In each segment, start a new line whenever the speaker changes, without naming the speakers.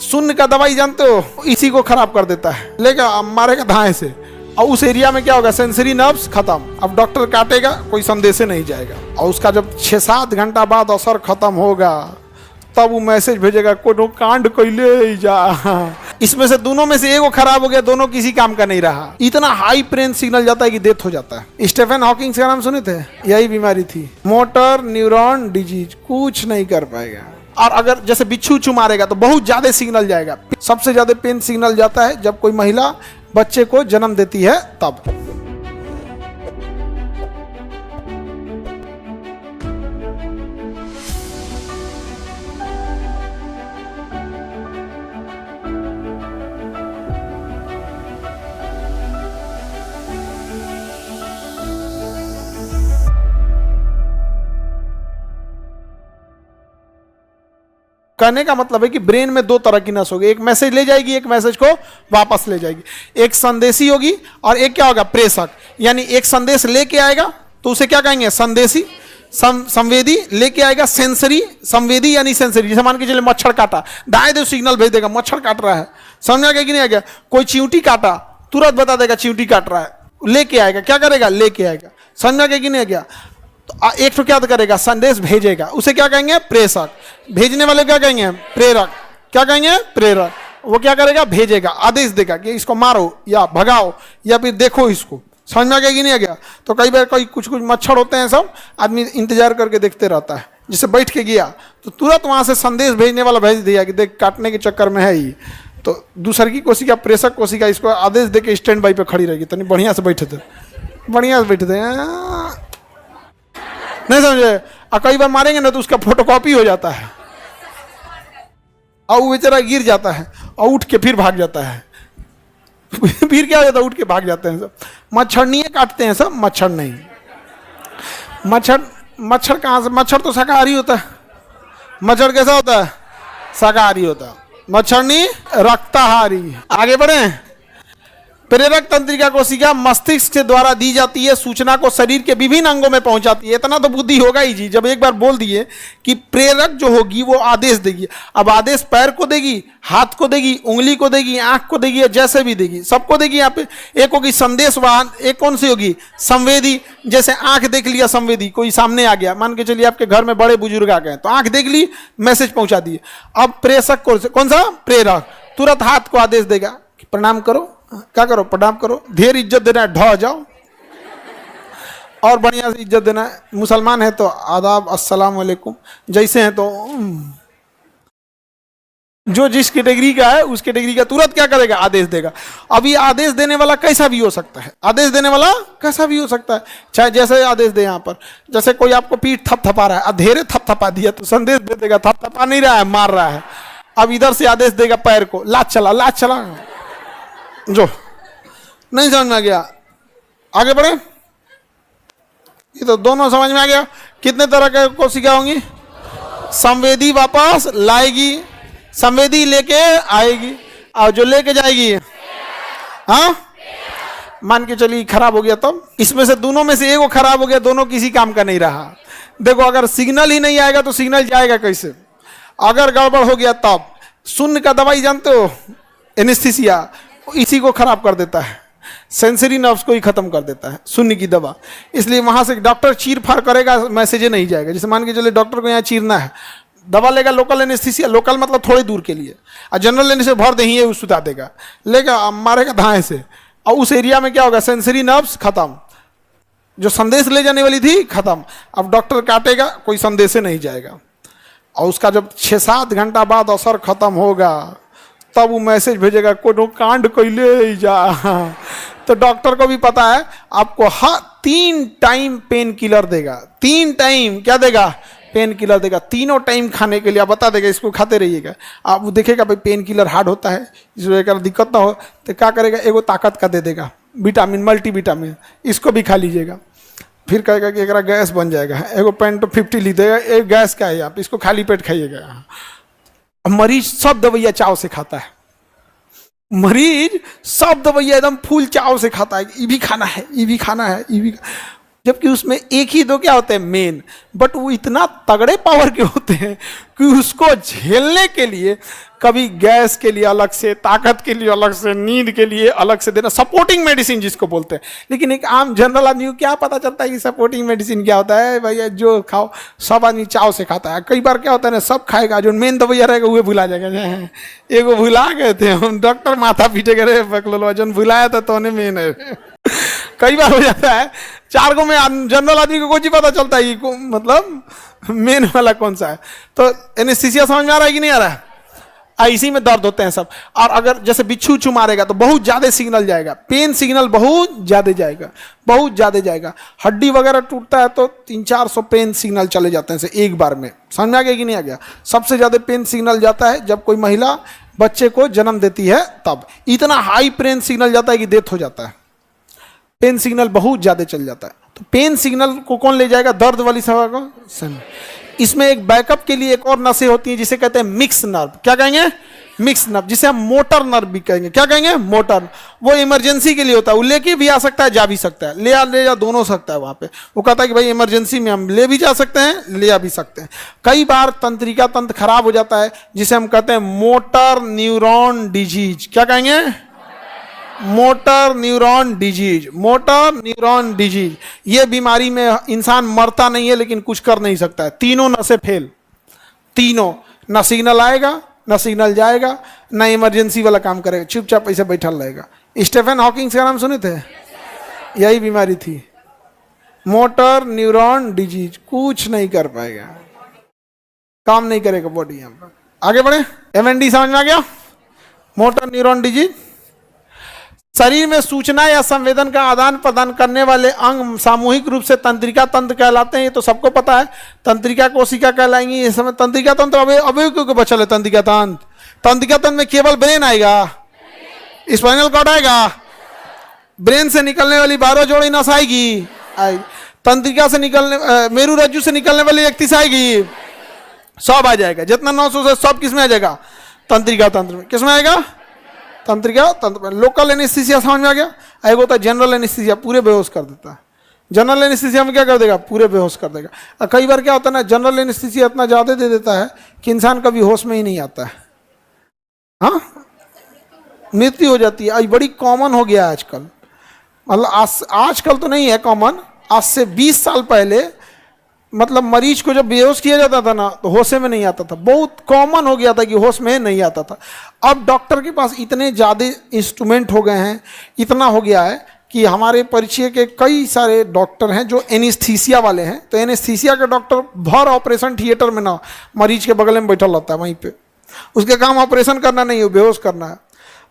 शून्य का दवाई जानते हो, इसी को खराब कर देता है, लेगा मारेगा धाए से, और उस एरिया में क्या होगा, सेंसरी नर्व्स खत्म। अब डॉक्टर काटेगा, कोई संदेश नहीं जाएगा, और उसका जब 6-7 घंटा बाद असर खत्म होगा तब वो मैसेज भेजेगा कोनो कांड कैले जा। इसमें से दोनों में से एगो खराब हो गया, दोनों किसी काम का नहीं रहा। इतना हाई ब्रेन सिग्नल जाता है कि डेथ हो जाता है। स्टीफन हॉकिंग का नाम सुने थे? यही बीमारी थी, मोटर न्यूरॉन डिजीज, कुछ नहीं कर पाएगा। और अगर जैसे बिच्छू मारेगा तो बहुत ज्यादा सिग्नल जाएगा। सबसे ज्यादा पेन सिग्नल जाता है जब कोई महिला बच्चे को जन्म देती है तब। कहने का मतलब है कि ब्रेन में दो तरह की नस होगी, एक मैसेज ले जाएगी, एक मैसेज को वापस ले जाएगी। एक संदेशी होगी और एक क्या होगा, प्रेषक। यानी एक संदेश लेके आएगा तो उसे क्या कहेंगे, संदेशी। संवेदी लेके आएगा, सेंसरी। संवेदी यानी सेंसरी, जैसे मान के चले मच्छर काटा, दाएं दो सिग्नल भेज देगा मच्छर काट रहा है, समझ आ गया कि नहीं आ गया। कोई चींटी काटा, तुरंत बता देगा चींटी काट रहा है, लेके आएगा, क्या करेगा, लेके आएगा, समझ आ गया कि नहीं आ गया। तो एक तो क्या करेगा, संदेश भेजेगा, उसे क्या कहेंगे, प्रेषक। भेजने वाले क्या कहेंगे, प्रेरक। क्या कहेंगे, प्रेरक। वो क्या करेगा, भेजेगा, आदेश देगा कि इसको मारो या भगाओ या फिर देखो इसको, समझ में आ गया कि नहीं आ गया। तो कई बार कोई कुछ मच्छर होते हैं, सब आदमी इंतजार करके देखते रहता है, जिससे बैठ के गया तो तुरंत वहां से संदेश भेजने वाला भेज दिया कि देख काटने के चक्कर में है ही। तो दूसर की कोशिका, प्रेषक कोशिका, इसको आदेश दे के स्टैंड बाई पे खड़ी रहेगी, तनी बढ़िया से बैठे थे, बढ़िया से बैठे थे, नहीं समझे। और कई बार मारेंगे ना तो उसका फोटोकॉपी हो जाता है और वो बेचारा गिर जाता है और उठ के फिर भाग जाता है। फिर क्या हो जाता है, उठ के भाग जाते हैं सब। मच्छर नहीं काटते हैं सब, मच्छर नहीं। मच्छर कहाँ से, मच्छर तो शाकाहारी होता है। मच्छर कैसा होता है, शाकाहारी होता है। मच्छर नहीं रक्ताहारी। आगे बढ़े। प्रेरक तंत्रिका कोशिका मस्तिष्क के द्वारा दी जाती है, सूचना को शरीर के विभिन्न अंगों में पहुंचाती है। इतना तो बुद्धि होगा ही जी, जब एक बार बोल दिए कि प्रेरक जो होगी वो आदेश देगी। अब आदेश पैर को देगी, हाथ को देगी, उंगली को देगी, आंख को देगी, या जैसे भी देगी, सबको देगी। यहाँ पे एक होगी संदेश वाहन, एक कौन सी होगी, संवेदी। जैसे आंख देख लिया, संवेदी, कोई सामने आ गया, मान के चलिए आपके घर में बड़े बुजुर्ग आ गए तो आंख देख ली, मैसेज पहुंचा दिए। अब प्रेषक कौन सा, प्रेरक, तुरंत हाथ को आदेश देगा कि प्रणाम करो, क्या करो, प्रणाम करो, ढेर इज्जत देना है, ढह जाओ, और बढ़िया से इज्जत देना है। मुसलमान है तो आदाब, अस्सलाम वालेकुम, जैसे हैं तो जो जिस कैटेगरी का है उस कैटेगरी का तुरंत क्या करेगा, आदेश देगा। अब ये आदेश देने वाला कैसा भी हो सकता है, आदेश देने वाला कैसा भी हो सकता है, चाहे जैसे आदेश दे। यहाँ पर जैसे कोई आपको पीठ थपथपा रहा है, अधेरे थपथपा दिया तो संदेश दे देगा, थपथपा नहीं रहा है, मार रहा है। अब इधर से आदेश देगा पैर को, लात चला, लात चला, जो नहीं समझ में आ गया। आगे बढ़े। ये तो दोनों समझ में आ गया। कितने तरह के कोशिका होंगी, संवेदी वापस लाएगी, संवेदी लेके आएगी, और जो लेके जाएगी, हाँ, मान के चलिए खराब हो गया तब। इसमें से दोनों में से एगो खराब हो गया, दोनों किसी काम का नहीं रहा। देखो अगर सिग्नल ही नहीं आएगा तो सिग्नल जाएगा कैसे। अगर गड़बड़ हो गया तब शून्य का दवाई जानते हो, एनेस्थीसिया, इसी को खराब कर देता है, सेंसरी नर्व्स को ही खत्म कर देता है शून्य की दवा। इसलिए वहां से डॉक्टर चीर फाड़ करेगा, मैसेज नहीं जाएगा। जैसे मान के चले डॉक्टर को यहाँ चीरना है, दवा लेगा लोकल एनेस्थीसिया, लोकल मतलब थोड़ी दूर के लिए, और जनरल एनेस्थीसिया भर दे ही सुता देगा, लेगा मारेगा धाए से, और उस एरिया में क्या होगा, सेंसरी नर्व्स खत्म, जो संदेश ले जाने वाली थी खत्म। अब डॉक्टर काटेगा, कोई संदेश नहीं जाएगा, और उसका जब 6-7 घंटा बाद असर खत्म होगा तब वो मैसेज भेजेगा कोनो कांड कैले जा। तो डॉक्टर को भी पता है आपको 3 टाइम पेन किलर देगा, 3 टाइम क्या देगा, पेन किलर देगा, तीनों टाइम खाने के लिए आप बता देगा इसको खाते रहिएगा। आप वो देखेगा भाई पेन किलर हार्ड होता है, इसमें दिक्कत ना हो तो क्या करेगा, एगो ताकत का दे देगा, विटामिन, मल्टीविटामिन, इसको भी खा लीजिएगा। फिर कहेगा कि एक गैस बन जाएगा, एगो पेन तो 50 ली देगा, एक गैस का है, आप इसको खाली पेट खाइएगा। मरीज सब दवाइयाँ चाव से खाता है, मरीज सब दवाइयाँ एकदम फुल चाव से खाता है, ये भी खाना है, ये भी खाना है, ये भी। जबकि उसमें एक ही दो क्या होते हैं, मेन, बट वो इतना तगड़े पावर के होते हैं कि उसको झेलने के लिए कभी गैस के लिए अलग से, ताकत के लिए अलग से, नींद के लिए अलग से देना, सपोर्टिंग मेडिसिन जिसको बोलते हैं। लेकिन एक आम जनरल आदमी को क्या पता चलता है कि सपोर्टिंग मेडिसिन क्या होता है? भैया जो खाओ, सब आदमी चाव से खाता है। कई बार क्या होता है ना, सब खाएगा, जो मेन दवाइया रहेगा वो भुला जाएगा। एगो भुला गए थे हम, डॉक्टर माथा पीटे करे बकलो, जो भुलाया था तो मेन है। कई बार हो जाता है, 4 गो में जनरल आदमी को कुछ ही पता चलता है कि मतलब मेन वाला कौन सा है। तो एनेस्थीसिया समझ में आ रहा है कि नहीं आ रहा है? इसी में दर्द होते हैं सब। और अगर जैसे बिच्छू उच्छू मारेगा तो बहुत ज्यादा सिग्नल जाएगा, पेन सिग्नल बहुत ज्यादा जाएगा, बहुत ज्यादा जाएगा। हड्डी वगैरह टूटता है तो 300-400 पेन सिग्नल चले जाते हैं एक बार में। समझ में आ गया कि नहीं आ गया? सबसे ज्यादा पेन सिग्नल जाता है जब कोई महिला बच्चे को जन्म देती है, तब इतना हाई पेन सिग्नल जाता है कि डेथ हो जाता है। पेन सिग्नल बहुत ज्यादा चल जाता है। तो पेन सिग्नल को कौन ले जाएगा? दर्द वाली सभा को। इसमें एक बैकअप के लिए एक और नसें होती हैं जिसे कहते हैं मिक्स नर्व। क्या कहेंगे? मिक्स नर्व, जिसे हम मोटर नर्व भी कहेंगे। क्या कहेंगे? मोटर। वो इमरजेंसी के लिए होता है, वो लेके भी आ सकता है, जा भी सकता है, ले जा दोनों सकता है। वहां पे वो कहता है कि भाई इमरजेंसी में हम ले भी जा सकते हैं, ले आ भी सकते हैं। कई बार तंत्रिका तंत्र खराब हो जाता है जिसे हम कहते हैं मोटर न्यूरॉन डिजीज। क्या कहेंगे? Motor neuron disease. Motor neuron disease, ये बीमारी में इंसान मरता नहीं है लेकिन कुछ कर नहीं सकता है। तीनों नसें फेल, तीनों, ना सिग्नल आएगा, ना सिग्नल जाएगा, ना इमरजेंसी वाला काम करेगा, चुपचाप ऐसे बैठा रहेगा। स्टीफन हॉकिंग का नाम सुने थे? यही बीमारी थी, मोटर न्यूरॉन डिजीज। कुछ नहीं कर पाएगा, काम नहीं करेगा बॉडी। यहाँ पर आगे बढ़े। MND समझ में आ गया? Motor neuron disease. शरीर में सूचना या संवेदन का आदान प्रदान करने वाले अंग सामूहिक रूप से तंत्रिका तंत्र कहलाते हैं। ये तो सबको पता है। तंत्रिका कोशिका कहलाएंगी। इस समय तंत्रिका तंत्र अवयव क्यों बचल है? तंत्रिका तंत्र में केवल ब्रेन आएगा, स्पाइनल कॉर्ड आएगा, ब्रेन से निकलने वाली 12 जोड़ी नस आएगी, तंत्रिका से निकलने, मेरु रज्जु से निकलने वाली 31 आएगी, सब आ जाएगा। जितना नस हो सब किस में आ जाएगा? तंत्रिका तंत्र में। किस में आएगा? तंत्रिका तंत्र में। लोकल एनेस्थीसिया समझ में आ गया? एक होता है जनरल एनेस्थीसिया, पूरे बेहोश कर देता है। जनरल एनेस्थीसिया में क्या कर देगा? पूरे बेहोश कर देगा। और कई बार क्या होता है ना, जनरल एनेस्थीसिया इतना ज्यादा दे देता है कि इंसान कभी होश में ही नहीं आता है। हाँ, मृत्यु हो जाती है। बड़ी कॉमन हो गया आजकल। मतलब आजकल तो नहीं है कॉमन, आज से 20 साल पहले मतलब मरीज को जब बेहोश किया जाता था ना तो होश में नहीं आता था। बहुत कॉमन हो गया था कि होश में नहीं आता था। अब डॉक्टर के पास इतने ज़्यादा इंस्ट्रूमेंट हो गए हैं, इतना हो गया है कि हमारे परिचय के कई सारे डॉक्टर हैं जो एनेस्थीसिया वाले हैं। तो एनेस्थीसिया के डॉक्टर भर ऑपरेशन थिएटर में ना मरीज के बगल में बैठा रहता है वहीं पे। उसके काम ऑपरेशन करना नहीं है, बेहोश करना है।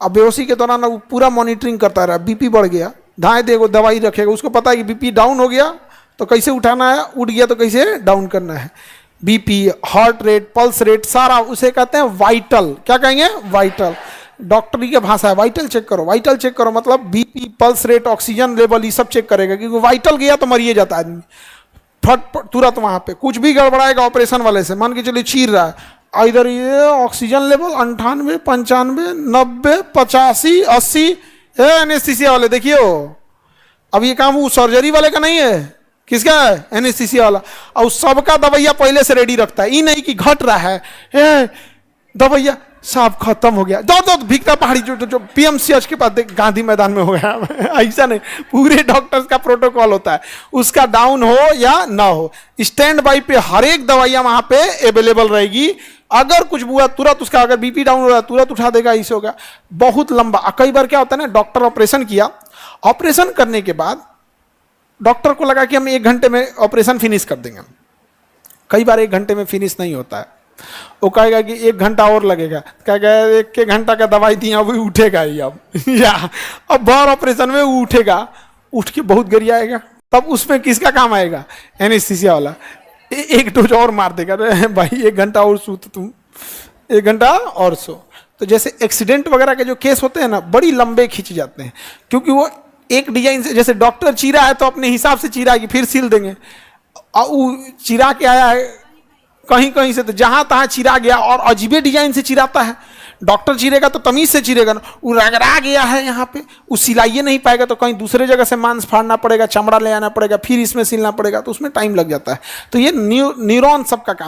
अब बेहोशी के दौरान वो पूरा मॉनिटरिंग करता रहा। बीपी बढ़ गया, धाए देगा, दवाई रखेगा। उसको पता है कि बीपी डाउन हो गया तो कैसे उठाना है, उठ गया तो कैसे डाउन करना है। BP, heart rate, pulse rate, सारा उसे कहते हैं वाइटल। क्या कहेंगे? वाइटल। डॉक्टरी की भाषा है, वाइटल चेक करो। वाइटल चेक करो मतलब BP, pulse rate, oxygen level, ये सब चेक करेगा। क्योंकि वाइटल गया तो मरिए जाता आदमी फट तुरंत। वहां पे कुछ भी गड़बड़ाएगा ऑपरेशन वाले से, मान के चलिए चीर रहा है, इधर ये ऑक्सीजन लेवल 98, 95, 90, 85, 80। एनेस्थीसिया वाले देखिए, अब ये काम वो सर्जरी वाले का नहीं है। किसका है? एनेस्थीसिया वाला। और सबका दवाइया पहले से रेडी रखता है। ये नहीं कि घट रहा है, दवाइया साहब खत्म हो गया, दो भिक्ता पहाड़ी जो PMCH के पास गांधी मैदान में हो गया। ऐसा नहीं, पूरे डॉक्टर्स का प्रोटोकॉल होता है। उसका डाउन हो या ना हो, स्टैंड बाई पे हर एक दवाइयां वहां पे अवेलेबल रहेगी। अगर कुछ हुआ तुरंत उसका, अगर बीपी डाउन हो रहा है तुरंत उठा देगा। इसे होगा बहुत लंबा। कई बार क्या होता है ना, डॉक्टर ऑपरेशन किया, ऑपरेशन करने के बाद डॉक्टर को लगा कि हम 1 घंटे में ऑपरेशन फिनिश कर देंगे। कई बार 1 घंटे में फिनिश नहीं होता है। वो कहेगा कि 1 घंटा और लगेगा, कहेगा 1 घंटा का दवाई दिया वो उठेगा ही अब या अब बार ऑपरेशन में वो उठेगा, उठ के बहुत गरियाएगा। तब उसमें किसका काम आएगा? एनेस्थीसिया वाला। 1 डोज और मार देगा, अरे भाई 1 घंटा और सो, तो तुम 1 घंटा और सो। तो जैसे एक्सीडेंट वगैरह के जो केस होते हैं ना, बड़ी लंबे खींच जाते हैं। क्योंकि वो एक डिजाइन से, जैसे डॉक्टर चीरा है तो अपने हिसाब से चीरा कि फिर सील देंगे। और वो चिरा के आया है कहीं कहीं से, तो जहां तहां चिरा गया और अजीबे डिजाइन से चिराता है। डॉक्टर चीरेगा तो तमीज से चीरेगा ना, वो रगड़ा गया है यहाँ पे, वो सिलाइए नहीं पाएगा तो कहीं दूसरे जगह से मांस फाड़ना पड़ेगा, चमड़ा ले आना पड़ेगा, फिर इसमें सिलना पड़ेगा, तो उसमें टाइम लग जाता है। तो ये न्यूरॉन सबका काम